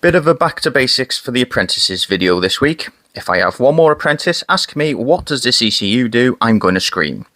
Bit of a back to basics for the apprentices video this week. If I have one more apprentice ask me what does this ECU do, I'm going to scream.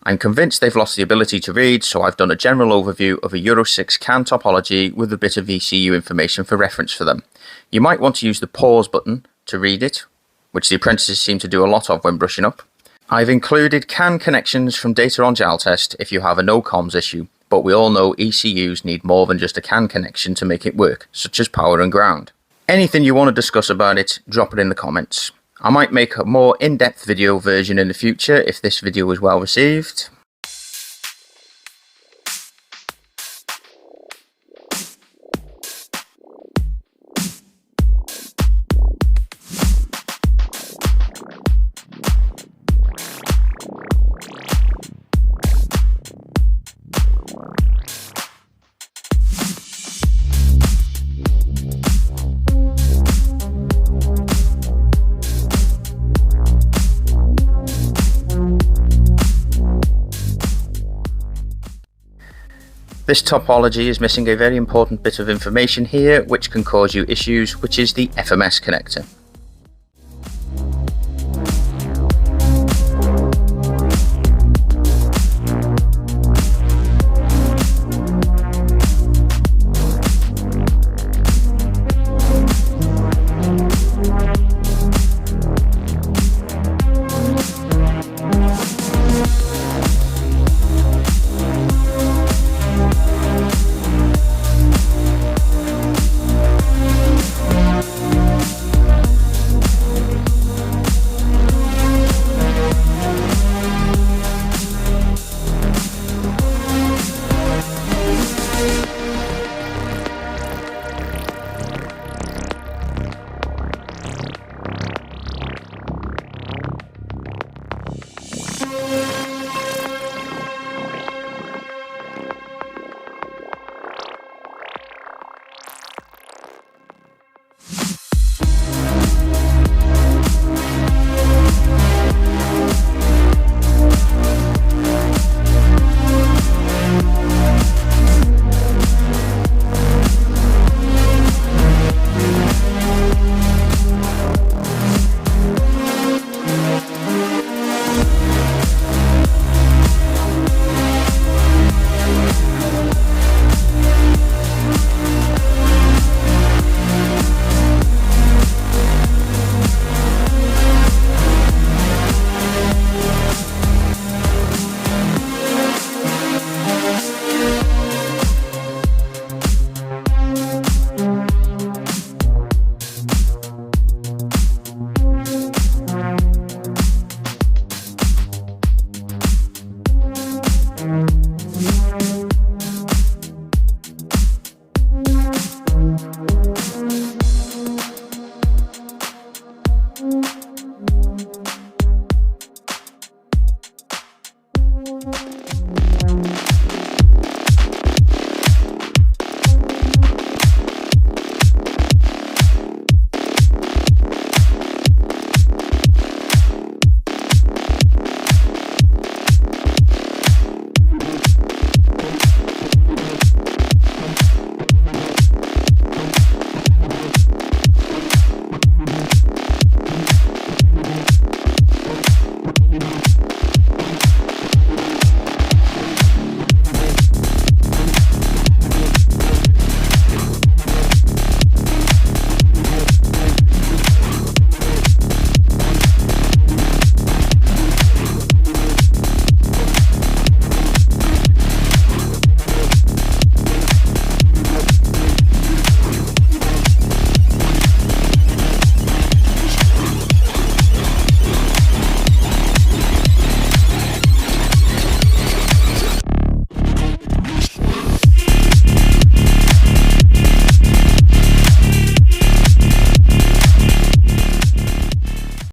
I'm convinced they've lost the ability to read, so I've done a general overview of a Euro 6 CAN topology with a bit of ECU information for reference for them. You might want to use the pause button to read it, which the apprentices seem to do a lot of when brushing up. I've included CAN connections from data on JAL test if you have a no comms issue, but we all know ECUs need more than just a CAN connection to make it work, such as power and ground. Anything you want to discuss about it, drop it in the comments. I might make a more in-depth video version in the future if this video is well received. This topology is missing a very important bit of information here which can cause you issues, which is the FMS connector.